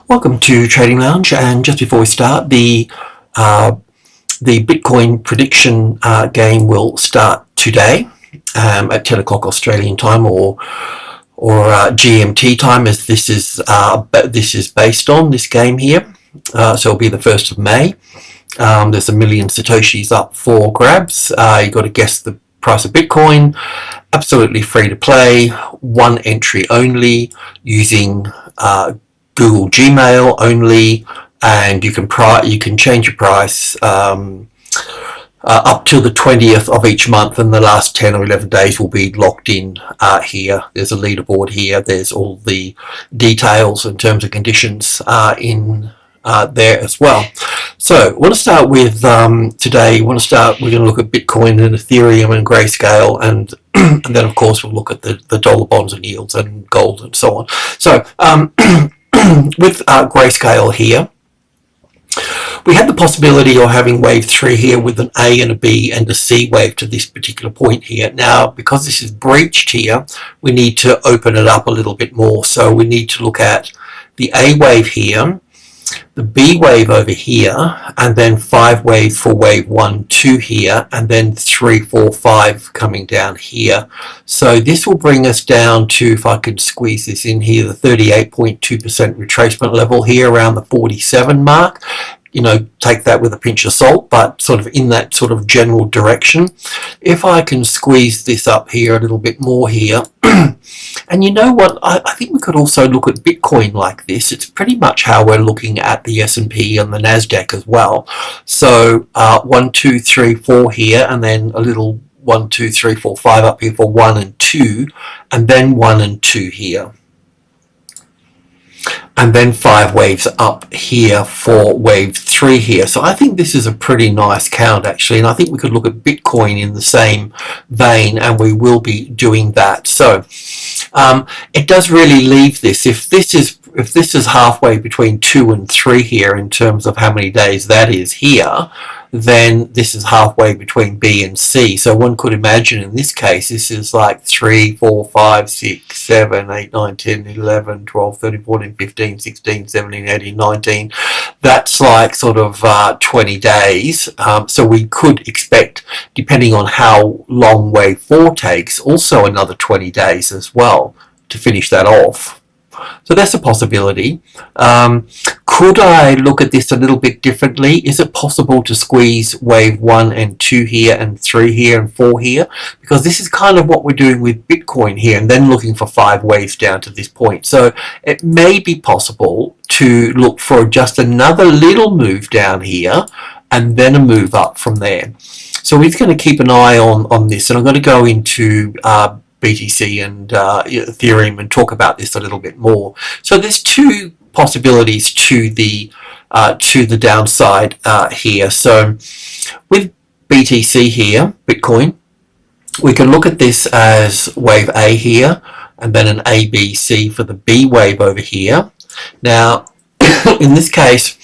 Welcome to Trading Lounge, and just before we start, the Bitcoin prediction game will start today at 10 o'clock Australian time or GMT time, as this is based on this game here. So it'll be the 1st of May. There's 1 million Satoshis up for grabs. You got to guess the price of Bitcoin. Absolutely free to play. One entry only, using Google Gmail only, and you can change your price up till the 20th of each month, and the last 10 or 11 days will be locked in here. There's a leaderboard here. There's all the details and terms and conditions in there as well. So I want to start with today. We're going to look at Bitcoin and Ethereum and Grayscale, and then of course we'll look at the dollar bonds and yields and gold and so on. So with Grayscale here, we had the possibility of having wave 3 here with an A and a B and a C wave to this particular point here. Now, because this is breached here, we need to open it up a little bit more. So we need to look at the A wave here, the B wave over here, and then 5 waves for wave 1, 2 here, and then 3, 4, 5 coming down here. So this will bring us down to, if I could squeeze this in here, the 38.2% retracement level here around the 47 mark. You know, take that with a pinch of salt, but sort of in that sort of general direction. If I can squeeze this up here a little bit more here, and you know what, I think we could also look at Bitcoin like this. It's pretty much how we're looking at the S&P and the NASDAQ as well. So 1, 2, 3, 4 here, and then a little 1, 2, 3, 4, 5 up here for 1 and 2, and then 1 and 2 here. And then 5 waves up here for wave 3 here. So I think this is a pretty nice count actually, and I think we could look at Bitcoin in the same vein, and we will be doing that. So it does really leave this, if this is halfway between 2 and 3 here in terms of how many days that is here, then this is halfway between B and C. So one could imagine in this case this is like 3, 4, 5, 6, 7, 8, 9, 10, 11, 12, 13, 14, 15, 16, 17, 18, 19. That's like sort of 20 days. So we could expect, depending on how long wave 4 takes, also another 20 days as well to finish that off. So that's a possibility. Could I look at this a little bit differently? Is it possible to squeeze wave 1 and 2 here and 3 here and 4 here? Because this is kind of what we're doing with Bitcoin here, and then looking for 5 waves down to this point. So it may be possible to look for just another little move down here and then a move up from there. So we're going to keep an eye on this, and I'm going to go into BTC and Ethereum and talk about this a little bit more. So there's 2 possibilities to the downside here. So with BTC here, Bitcoin, we can look at this as wave A here, and then an ABC for the B wave over here. Now in this case,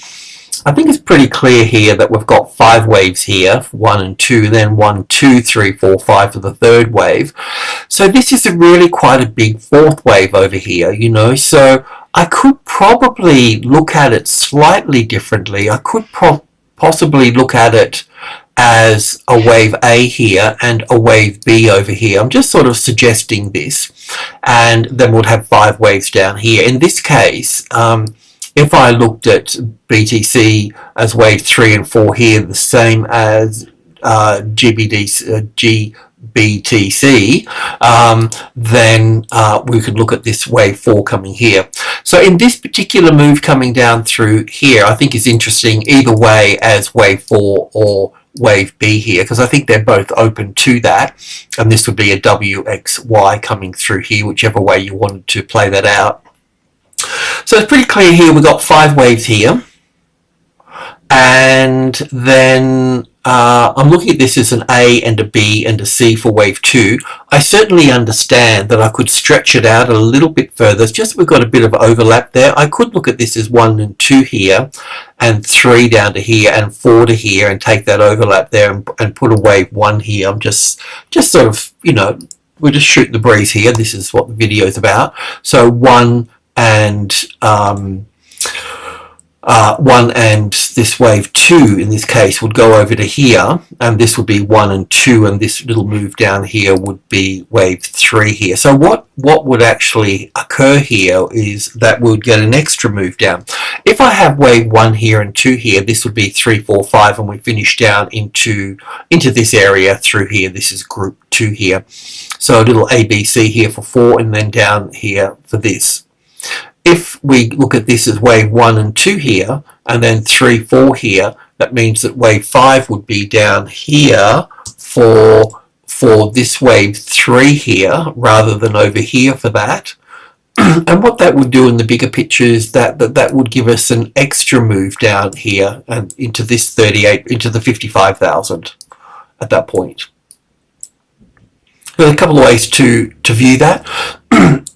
I think it's pretty clear here that we've got 5 waves here, 1 and 2, then 1, 2, 3, 4, 5 for the 3rd wave. So this is really quite a big 4th wave over here, you know. So I could probably look at it slightly differently. I could possibly look at it as a wave A here and a wave B over here. I'm just sort of suggesting this, and then we'll have 5 waves down here. In this case, if I looked at BTC as wave 3 and 4 here, the same as GBTC, then we could look at this wave 4 coming here. So in this particular move coming down through here, I think is interesting either way as wave 4 or wave B here, because I think they're both open to that, and this would be a DXY coming through here, whichever way you wanted to play that out. So it's pretty clear here we've got 5 waves here, and then I'm looking at this as an A and a B and a C for wave 2. I certainly understand that I could stretch it out a little bit further. It's just we've got a bit of overlap there. I could look at this as 1 and 2 here, and 3 down to here, and 4 to here, and take that overlap there and put a wave 1 here. I'm just sort of, you know, we're just shooting the breeze here. This is what the video is about. So 1 and 1 and this wave 2 in this case would go over to here, and this would be 1 and 2, and this little move down here would be wave 3 here. So what would actually occur here is that we'll get an extra move down. If I have wave 1 here and 2 here, this would be 3, 4, 5, and we finish down into this area through here. This is group 2 here. So a little ABC here for 4, and then down here for this. If we look at this as wave 1 and 2 here, and then 3, 4 here, that means that wave 5 would be down here for this wave 3 here, rather than over here for that. And what that would do in the bigger picture is that would give us an extra move down here and into this 38, into the 55,000 at that point. There are a couple of ways to view that.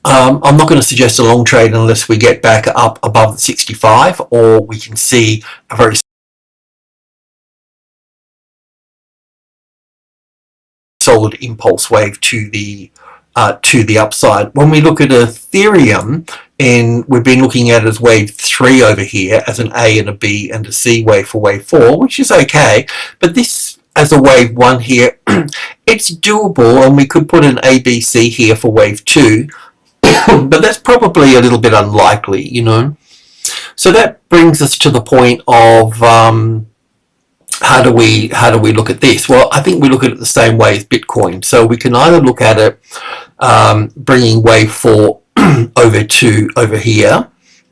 I'm not going to suggest a long trade unless we get back up above the 65, or we can see a very solid impulse wave to the upside. When we look at Ethereum, and we've been looking at it as wave 3 over here, as an A and a B and a C wave for wave 4, which is okay, but this as a wave 1 here, it's doable, and we could put an ABC here for wave 2, but that's probably a little bit unlikely, you know. So that brings us to the point of how do we look at this? Well, I think we look at it the same way as Bitcoin. So we can either look at it bringing wave 4 over here,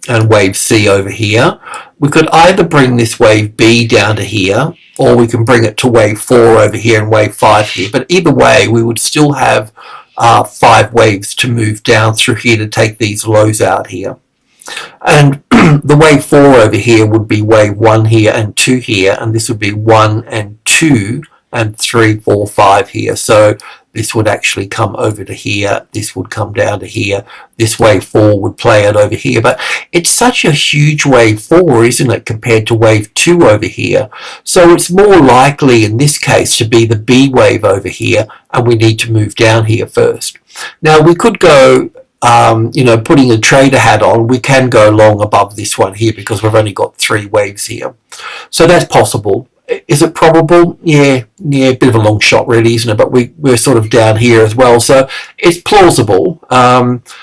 and wave C over here. We could either bring this wave B down to here, or we can bring it to wave 4 over here and wave 5 here. But either way, we would still have 5 waves to move down through here to take these lows out here. And the wave 4 over here would be wave 1 here and 2 here, and this would be 1 and 2 and 3, 4, 5 here. So this would actually come over to here, this would come down to here, this wave 4 would play out over here. But it's such a huge wave 4, isn't it, compared to wave 2 over here? So it's more likely in this case to be the B wave over here, and we need to move down here first. Now we could go, you know, putting a trader hat on, we can go long above this one here because we've only got 3 waves here. So that's possible. Is it probable? Yeah, a bit of a long shot really, isn't it? But we're sort of down here as well, so it's plausible,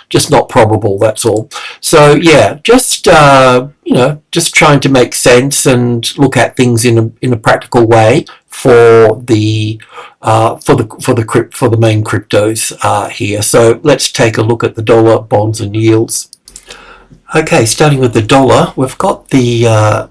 just not probable, that's all. So yeah, just you know, just trying to make sense and look at things in a practical way for the main cryptos here. So let's take a look at the dollar, bonds and yields. Okay, starting with the dollar, we've got the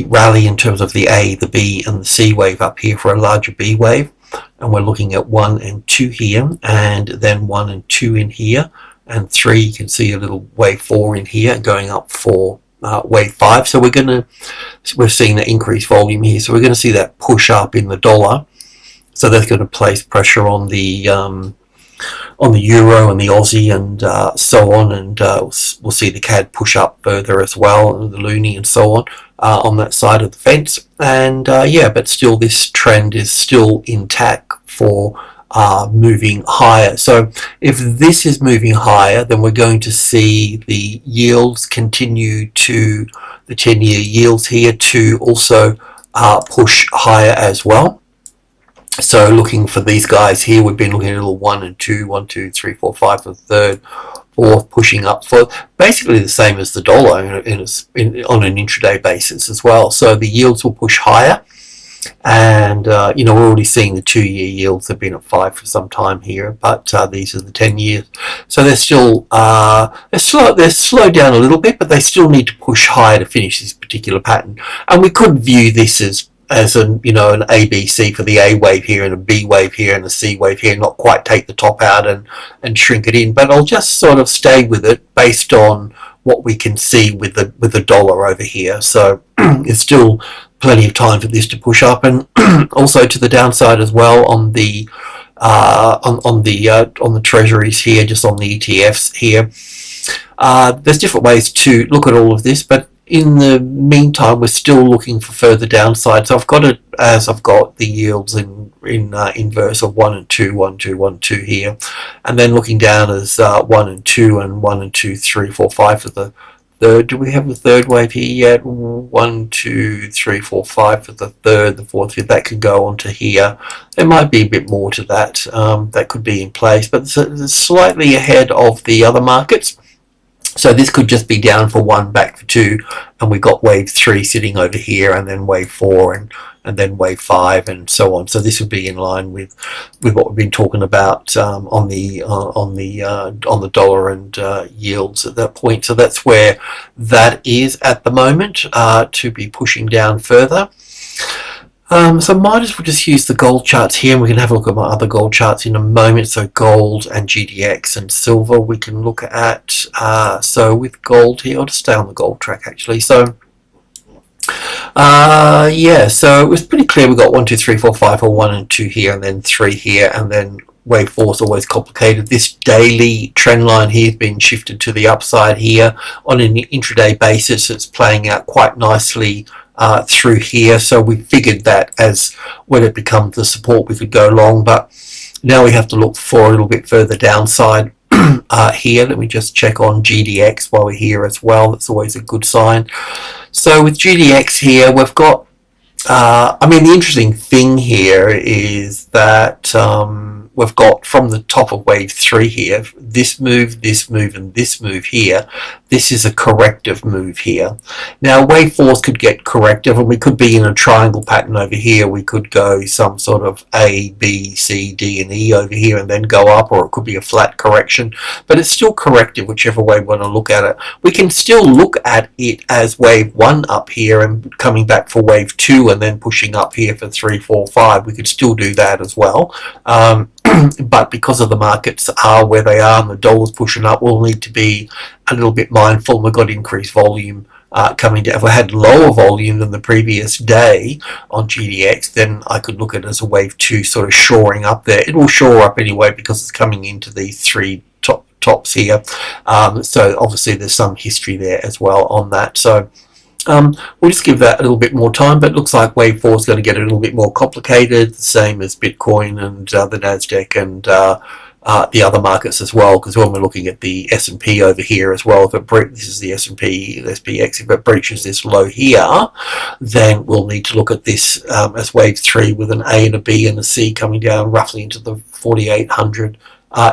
rally in terms of the A, the B and the C wave up here for a larger B wave, and we're looking at 1 and 2 here, and then 1 and 2 in here, and 3, you can see a little wave 4 in here going up for wave 5. So we're seeing the increased volume here, so we're going to see that push up in the dollar. So that's going to place pressure on the euro and the Aussie and so on, and we'll see the CAD push up further as well, and the loonie and so on that side of the fence. And yeah, but still this trend is still intact for moving higher. So if this is moving higher, then we're going to see the yields continue to, the 10-year yields here, to also push higher as well. So looking for these guys here, we've been looking at a little 1 and 2, 1, 2, 3, 4, 5 for the third, fourth, pushing up for basically the same as the dollar on an intraday basis as well. So the yields will push higher, and you know, we're already seeing the 2-year yields have been at 5 for some time here, but these are the 10 years. So they're still they're slowed down a little bit, but they still need to push higher to finish this particular pattern. And we could view this as an ABC for the A wave here and a B wave here and a C wave here, not quite take the top out and shrink it in, but I'll just sort of stay with it based on what we can see with the dollar over here. So there's still plenty of time for this to push up, and also to the downside as well on the treasuries here, just on the ETFs here. There's different ways to look at all of this, but in the meantime, we're still looking for further downside. So I've got it as I've got the yields in inverse of 1 and 2, 1, 2, 1, 2 here, and then looking down as 1 and 2 and 1 and 2, 3, 4, 5 third. Do we have the third wave here yet? 1, 2, 3, 4, 5 for the third, the fourth, fifth. That could go on to here. There might be a bit more to that. That could be in place, but it's slightly ahead of the other markets. So this could just be down for 1, back for 2, and we got wave 3 sitting over here, and then wave 4, and then wave 5, and so on. So this would be in line with what we've been talking about on the dollar and yields at that point. So that's where that is at the moment, to be pushing down further. So might as well just use the gold charts here, and we can have a look at my other gold charts in a moment. So gold and GDX and silver we can look at. So with gold here, I'll just stay on the gold track actually. So yeah, so it was pretty clear we got 1, 2, 3, 4, 5 or 1 and 2 here, and then 3 here, and then wave 4 is always complicated. This daily trend line here has been shifted to the upside here on an intraday basis. It's playing out quite nicely through here, so we figured that as when it becomes the support we could go long, but now we have to look for a little bit further downside here. Let me just check on GDX while we're here as well. That's always a good sign. So with GDX here, we've got I mean, the interesting thing here is that we've got from the top of wave 3 here, this move, and this move here. This is a corrective move here. Now wave 4s could get corrective, and we could be in a triangle pattern over here. We could go some sort of A, B, C, D, and E over here and then go up, or it could be a flat correction, but it's still corrective whichever way we want to look at it. We can still look at it as wave 1 up here and coming back for wave 2 and then pushing up here for 3, 4, 5. We could still do that as well. But because of the markets are where they are and the dollar's pushing up, we'll need to be a little bit mindful. We've got increased volume coming down. If we had lower volume than the previous day on GDX, then I could look at it as a wave 2 sort of shoring up there. It will shore up anyway because it's coming into these 3 tops here. So obviously there's some history there as well on that. So we'll just give that a little bit more time, but it looks like wave 4 is going to get a little bit more complicated, the same as Bitcoin and the Nasdaq and the other markets as well, because when we're looking at the S&P over here as well, if this is the S&P, SPX, if it breaches this low here, then we'll need to look at this as wave 3 with an A and a B and a C coming down roughly into the 4,800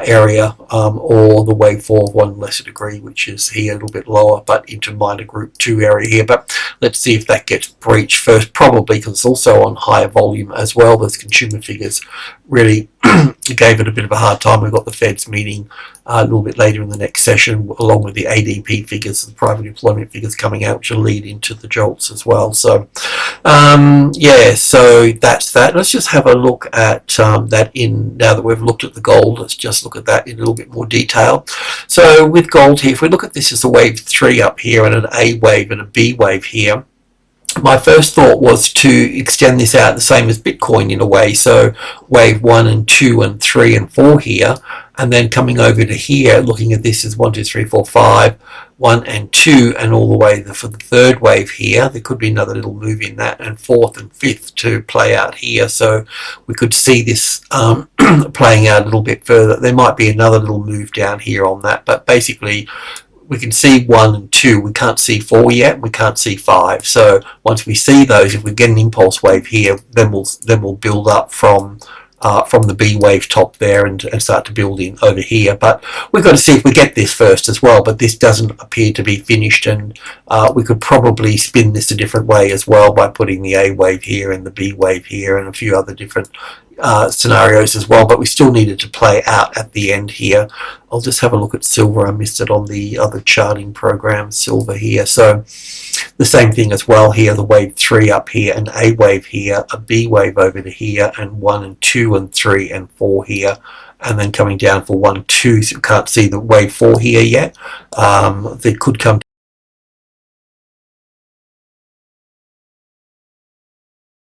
area, or the wave 4 of 1 lesser degree, which is here a little bit lower, but into minor group 2 area here. But let's see if that gets breached first, probably because it's also on higher volume as well. Those consumer figures really gave it a bit of a hard time. We've got the Fed's meeting a little bit later in the next session, along with the ADP figures, the private employment figures coming out, which will lead into the jolts as well. So yeah, so that's that. Let's just have a look at that now that we've looked at the gold. Let's just look at that in a little bit more detail. So with gold here, if we look at this as a wave 3 up here and an A wave and a B wave here, my first thought was to extend this out the same as Bitcoin in a way, so wave 1 and 2 and 3 and 4 here, and then coming over to here, looking at this as 1, 2, 3, 4, 5, 1 and 2, and all the way for the third wave here. There could be another little move in that, and 4th and 5th to play out here, so we could see this playing out a little bit further. There might be another little move down here on that, but basically we can see 1 and 2. We can't see 4 yet. We can't see 5. So once we see those, if we get an impulse wave here, then we'll build up from the B wave top there and start to build in over here. But we've got to see if we get this first as well. But this doesn't appear to be finished, and we could probably spin this a different way as well by putting the A wave here and the B wave here and a few other different scenarios as well, but we still needed to play out at the end here. I'll just have a look at silver. I missed it on the other charting program, silver here. So the same thing as well here, the wave 3 up here, an A wave here, a B wave over to here, and 1 and 2 and 3 and 4 here, and then coming down for 1, 2. So you can't see the wave 4 here yet. They could come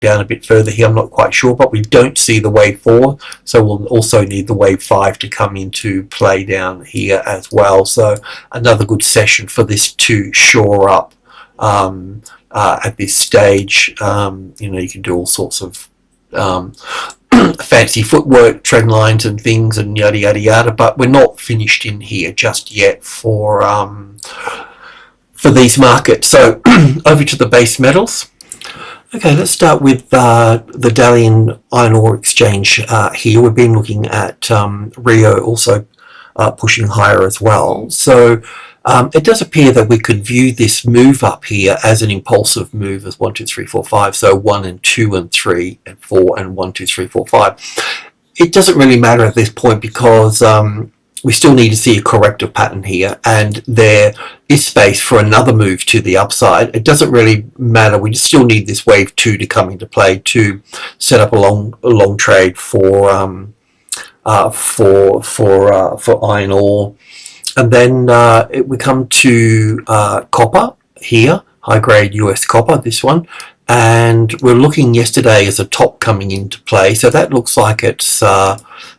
down a bit further here, I'm not quite sure, but we don't see the wave 4, so we'll also need the wave 5 to come into play down here as well. So another good session for this to shore up at this stage. You know, you can do all sorts of fancy footwork, trend lines and things and yada yada yada, but we're not finished in here just yet for for these markets. So over to the base metals. Okay, let's start with the Dalian Iron Ore Exchange here. We've been looking at Rio also pushing higher as well. So it does appear that we could view this move up here as an impulsive move as 1, 2, 3, 4, 5. So 1 and 2 and 3 and 4 and 1, 2, 3, 4, 5. It doesn't really matter at this point because we still need to see a corrective pattern here, and there is space for another move to the upside. It doesn't really matter. We still need this wave 2 to come into play to set up a long trade for iron ore. And then we come to copper here, high grade US copper, this one. And we're looking yesterday as a top coming into play. So that looks like it's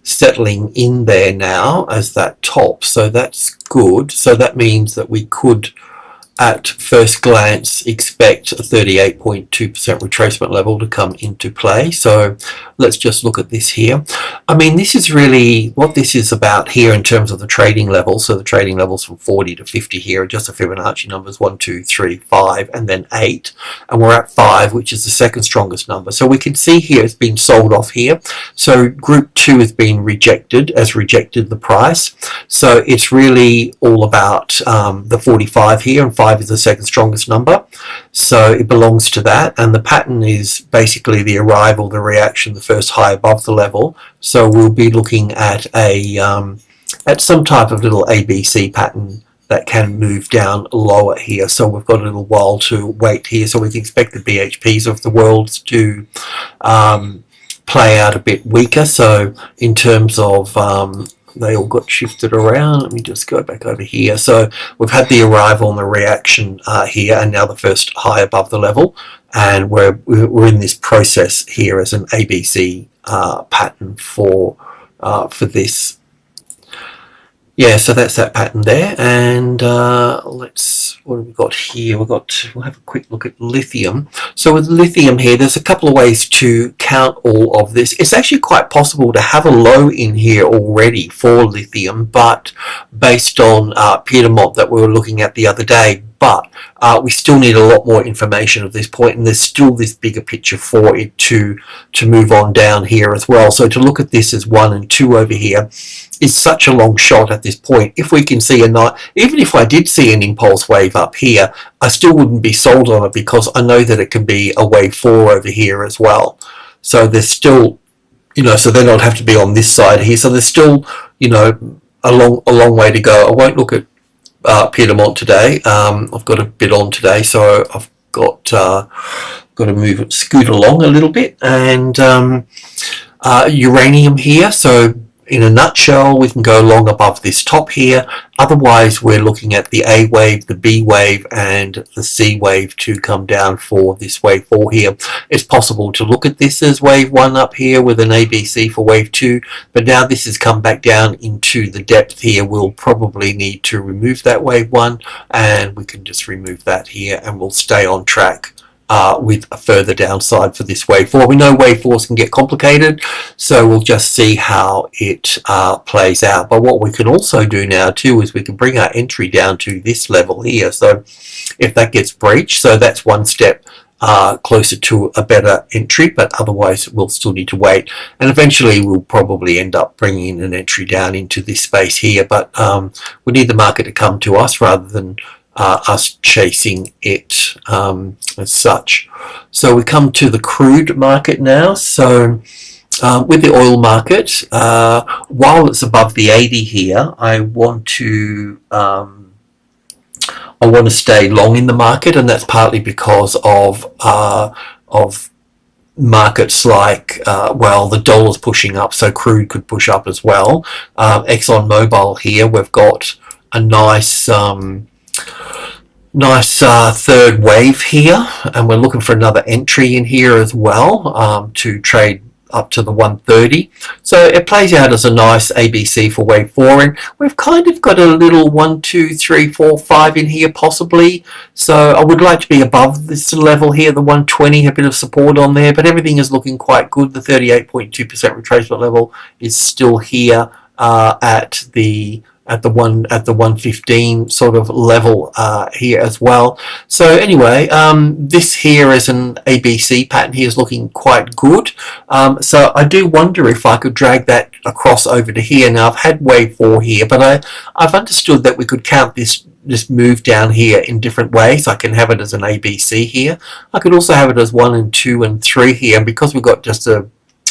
settling in there now as that top. So that's good. So that means that we could, at first glance, expect a 38.2% retracement level to come into play. So let's just look at this here. I mean, this is really what this is about here in terms of the trading level. So the trading levels from 40 to 50 here are just the Fibonacci numbers 1, 2, 3, 5, and then 8. And we're at 5, which is the second strongest number. So we can see here it's been sold off here. So group 2 has been rejected, rejected the price. So it's really all about the 45 here, and 5 is the second strongest number. So it belongs to that. And the pattern is basically the arrival, the reaction, the first high above the level. So we'll be looking at at some type of little ABC pattern that can move down lower here. So we've got a little while to wait here. So we can expect the BHPs of the world to play out a bit weaker. So in terms of they all got shifted around. Let me just go back over here. So we've had the arrival and the reaction here, and now the first high above the level, and we're in this process here as an ABC pattern for this. Yeah, so that's that pattern there. And what have we got here? We'll have a quick look at lithium. So with lithium here, there's a couple of ways to count all of this. It's actually quite possible to have a low in here already for lithium, but based on Piedmont that we were looking at the other day. But we still need a lot more information at this point, and there's still this bigger picture for it to move on down here as well. So to look at this as 1 and 2 over here is such a long shot at this point. If we can see even if I did see an impulse wave up here, I still wouldn't be sold on it because I know that it can be a wave 4 over here as well. So there's still, so then I'd have to be on this side here. So there's still, a long way to go. I won't look at Piedmont today. I've got a bit on today, so I've got to scoot along a little bit. And uranium here. So in a nutshell, we can go long above this top here. Otherwise, we're looking at the A wave, the B wave, and the C wave to come down for this wave 4 here. It's possible to look at this as wave 1 up here with an ABC for wave 2, but now this has come back down into the depth here. We'll probably need to remove that wave 1, and we can just remove that here, and we'll stay on track with a further downside for this wave 4. We know wave 4s can get complicated, so we'll just see how it plays out. But what we can also do now too is we can bring our entry down to this level here. So if that gets breached, so that's one step closer to a better entry, but otherwise we'll still need to wait, and eventually we'll probably end up bringing an entry down into this space here. But we need the market to come to us rather than us chasing it as such. So we come to the crude market now. So with the oil market, while it's above the 80 here, I want to stay long in the market, and that's partly because of markets like the dollar's pushing up, so crude could push up as well. ExxonMobil here, we've got a nice third wave here, and we're looking for another entry in here as well to trade up to the 130. So it plays out as a nice ABC for wave 4, and we've kind of got a little 1, 2, 3, 4, 5 in here possibly. So I would like to be above this level here, the 120, a bit of support on there, but everything is looking quite good. The 38.2% retracement level is still here at the at the 115 sort of level here as well. So anyway, this here is an ABC pattern here, is looking quite good. So I do wonder if I could drag that across over to here. Now I've had wave 4 here, but I've understood that we could count this move down here in different ways. I can have it as an ABC here. I could also have it as 1 and 2 and 3 here, and because we've got just a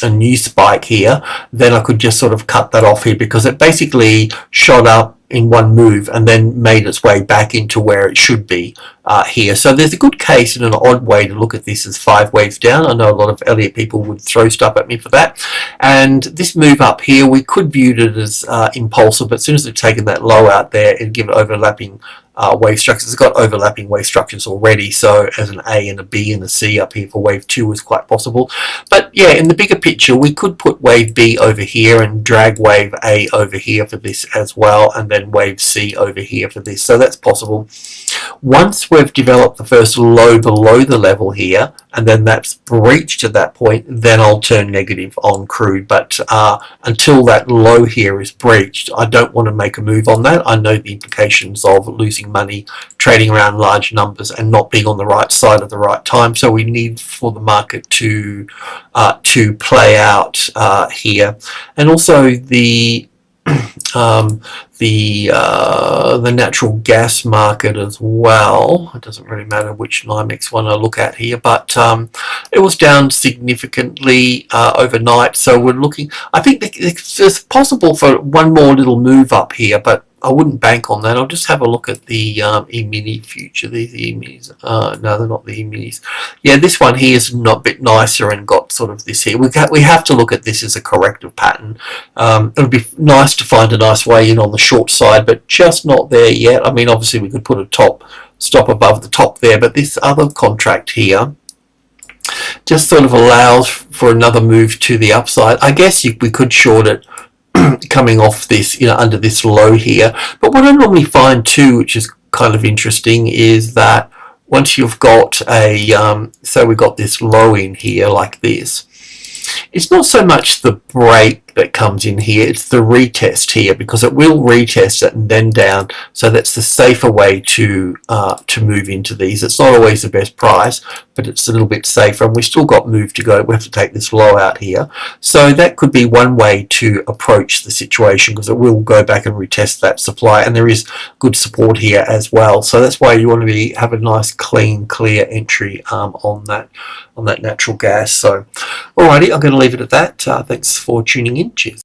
new spike here, then I could just sort of cut that off here, because it basically shot up in one move and then made its way back into where it should be here. So there's a good case and an odd way to look at this as 5 waves down. I know a lot of Elliott people would throw stuff at me for that. And this move up here, we could view it as impulsive, but as soon as they've taken that low out there, it'd give it overlapping wave structures. It's got overlapping wave structures already, so as an A and a B and a C up here for wave 2 is quite possible. But yeah, in the bigger picture, we could put wave B over here and drag wave A over here for this as well, and then wave C over here for this. So that's possible. Once we've developed the first low below the level here, and then that's breached at that point, then I'll turn negative on crude. But until that low here is breached, I don't want to make a move on that. I know the implications of losing money trading around large numbers and not being on the right side at the right time. So we need for the market to play out here, and also the natural gas market as well. It doesn't really matter which NYMEX one I look at here, but it was down significantly overnight. So we're looking, I think it's possible for one more little move up here, but I wouldn't bank on that. I'll just have a look at the E-mini future. These E-minis, no, they're not the E-minis. Yeah, this one here is not a bit nicer and got sort of this here. We have to look at this as a corrective pattern. It would be nice to find a nice way in on the short side, but just not there yet. I mean, obviously we could put a stop above the top there, but this other contract here just sort of allows for another move to the upside. I guess we could short it coming off this, under this low here. But what I normally find too, which is kind of interesting, is that once you've got so we've got this low in here like this, it's not so much the break that comes in here, it's the retest here, because it will retest it and then down. So that's the safer way to move into these. It's not always the best price, but it's a little bit safer, and we've still got move to go. We have to take this low out here. So that could be one way to approach the situation, because it will go back and retest that supply, and there is good support here as well. So that's why you want to have a nice clean, clear entry on that natural gas. So alrighty, I'm going to leave it at that. Thanks for tuning in. Cheers.